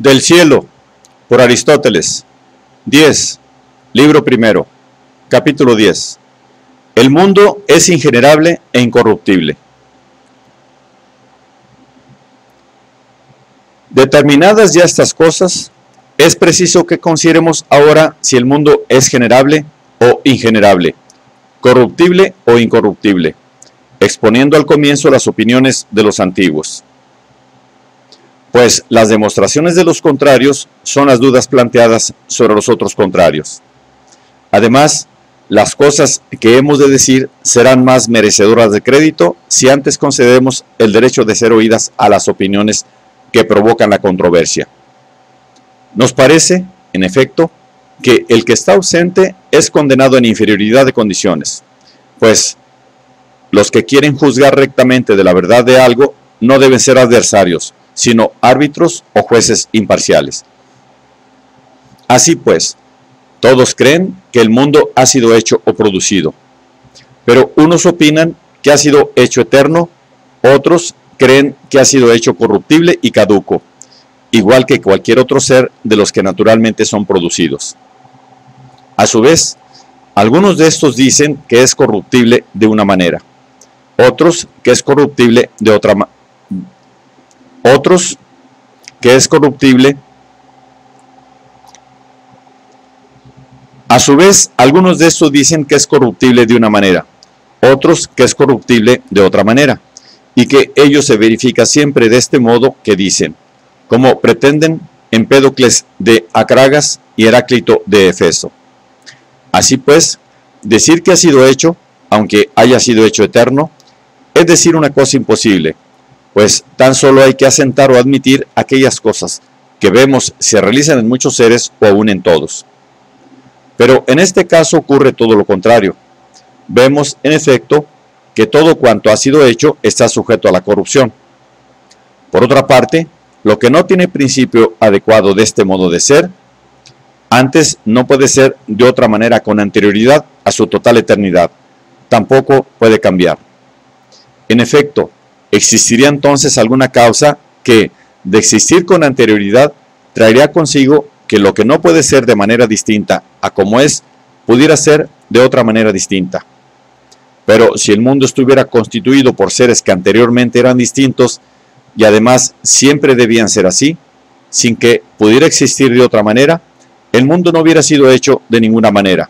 Del cielo, por Aristóteles. 10. Libro primero. Capítulo 10. El mundo es ingenerable e incorruptible. Determinadas ya estas cosas, es preciso que consideremos ahora si el mundo es generable o ingenerable, corruptible o incorruptible, exponiendo al comienzo las opiniones de los antiguos. Pues las demostraciones de los contrarios son las dudas planteadas sobre los otros contrarios. Además, las cosas que hemos de decir serán más merecedoras de crédito si antes concedemos el derecho de ser oídas a las opiniones que provocan la controversia. Nos parece, en efecto, que el que está ausente es condenado en inferioridad de condiciones, pues los que quieren juzgar rectamente de la verdad de algo no deben ser adversarios, sino árbitros o jueces imparciales. Así pues, todos creen que el mundo ha sido hecho o producido, pero unos opinan que ha sido hecho eterno, otros creen que ha sido hecho corruptible y caduco, igual que cualquier otro ser de los que naturalmente son producidos. A su vez, algunos de estos dicen que es corruptible de una manera, otros que es corruptible de otra manera, otros que es corruptible. A su vez, algunos de estos dicen que es corruptible de una manera, otros que es corruptible de otra manera, y que ello se verifica siempre de este modo que dicen, como pretenden Empédocles de Acragas y Heráclito de Efeso. Así pues, decir que ha sido hecho, aunque haya sido hecho eterno, es decir una cosa imposible, pues tan solo hay que asentar o admitir aquellas cosas que vemos se realizan en muchos seres o aún en todos. Pero en este caso ocurre todo lo contrario. Vemos, en efecto, que todo cuanto ha sido hecho está sujeto a la corrupción. Por otra parte, lo que no tiene principio adecuado de este modo de ser, antes no puede ser de otra manera con anterioridad a su total eternidad, tampoco puede cambiar. En efecto, existiría entonces alguna causa que, de existir con anterioridad, traería consigo que lo que no puede ser de manera distinta a como es, pudiera ser de otra manera distinta. Pero si el mundo estuviera constituido por seres que anteriormente eran distintos, y además siempre debían ser así, sin que pudiera existir de otra manera, el mundo no hubiera sido hecho de ninguna manera.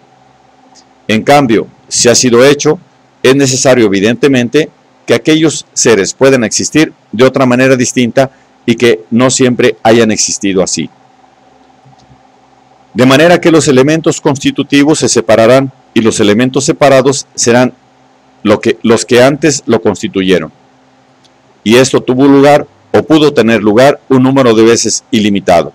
En cambio, si ha sido hecho, es necesario evidentemente que aquellos seres puedan existir de otra manera distinta y que no siempre hayan existido así. De manera que los elementos constitutivos se separarán y los elementos separados serán los que antes lo constituyeron. Y esto tuvo lugar o pudo tener lugar un número de veces ilimitado.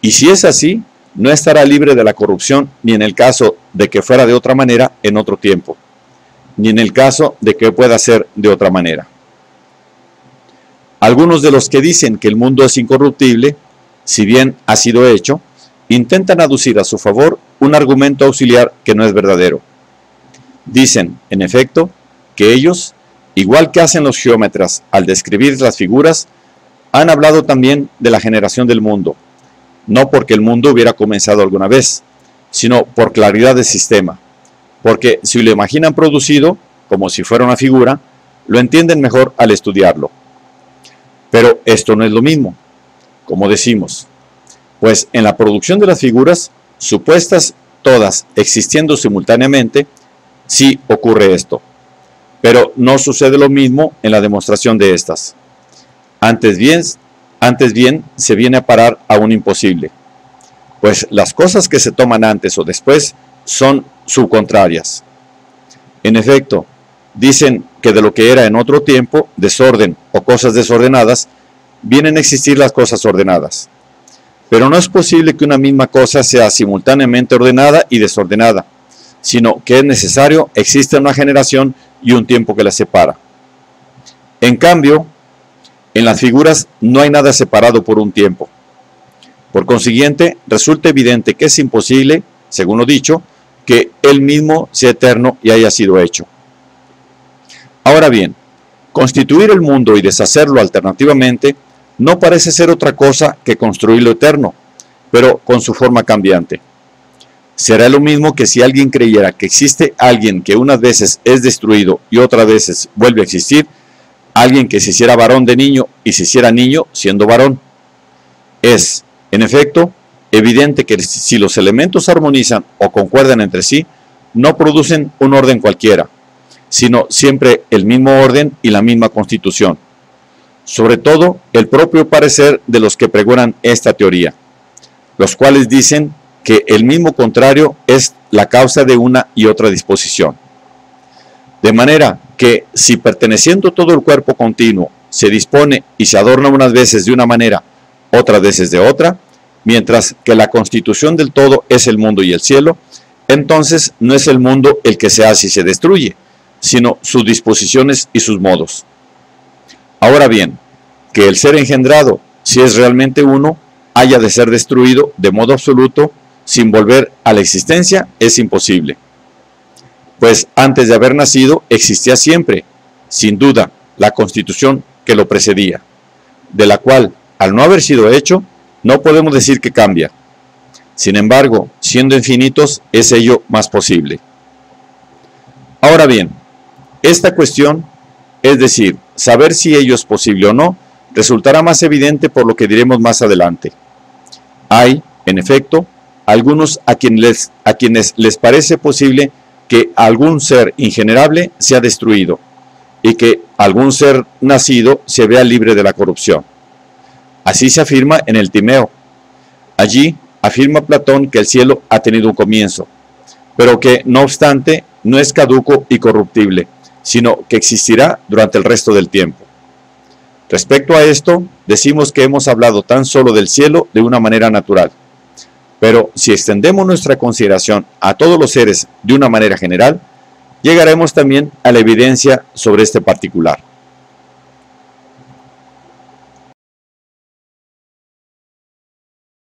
Y si es así, no estará libre de la corrupción ni en el caso de que fuera de otra manera en otro tiempo, ni en el caso de que pueda ser de otra manera. Algunos de los que dicen que el mundo es incorruptible, si bien ha sido hecho, intentan aducir a su favor un argumento auxiliar que no es verdadero. Dicen, en efecto, que ellos, igual que hacen los geómetras al describir las figuras, han hablado también de la generación del mundo, no porque el mundo hubiera comenzado alguna vez, sino por claridad de sistema, porque si lo imaginan producido, como si fuera una figura, lo entienden mejor al estudiarlo. Pero esto no es lo mismo, como decimos, pues en la producción de las figuras, supuestas todas existiendo simultáneamente, sí ocurre esto, pero no sucede lo mismo en la demostración de estas. Antes bien se viene a parar a un imposible, pues las cosas que se toman antes o después son subcontrarias. En efecto, dicen que de lo que era en otro tiempo, desorden o cosas desordenadas, vienen a existir las cosas ordenadas. Pero no es posible que una misma cosa sea simultáneamente ordenada y desordenada, sino que es necesario existe una generación y un tiempo que las separa. En cambio, en las figuras no hay nada separado por un tiempo. Por consiguiente, resulta evidente que es imposible, según lo dicho, que él mismo sea eterno y haya sido hecho. Ahora bien, constituir el mundo y deshacerlo alternativamente no parece ser otra cosa que construir lo eterno, pero con su forma cambiante. Será lo mismo que si alguien creyera que existe alguien que unas veces es destruido y otras veces vuelve a existir, alguien que se hiciera varón de niño y se hiciera niño siendo varón. Es, en efecto, evidente que si los elementos armonizan o concuerdan entre sí, no producen un orden cualquiera, sino siempre el mismo orden y la misma constitución. Sobre todo, el propio parecer de los que pregonan esta teoría, los cuales dicen que el mismo contrario es la causa de una y otra disposición. De manera que si perteneciendo todo el cuerpo continuo se dispone y se adorna unas veces de una manera, otras veces de otra, mientras que la constitución del todo es el mundo y el cielo, entonces no es el mundo el que se hace y se destruye, sino sus disposiciones y sus modos. Ahora bien, que el ser engendrado, si es realmente uno, haya de ser destruido de modo absoluto, sin volver a la existencia, es imposible. Pues antes de haber nacido existía siempre, sin duda, la constitución que lo precedía, de la cual, al no haber sido hecho, no podemos decir que cambia. Sin embargo, siendo infinitos, es ello más posible. Ahora bien, esta cuestión, es decir, saber si ello es posible o no, resultará más evidente por lo que diremos más adelante. Hay, en efecto, algunos a quienes les parece posible que algún ser ingenerable sea destruido y que algún ser nacido se vea libre de la corrupción. Así se afirma en el Timeo. Allí afirma Platón que el cielo ha tenido un comienzo, pero que, no obstante, no es caduco y corruptible, sino que existirá durante el resto del tiempo. Respecto a esto, decimos que hemos hablado tan solo del cielo de una manera natural. Pero si extendemos nuestra consideración a todos los seres de una manera general, llegaremos también a la evidencia sobre este particular.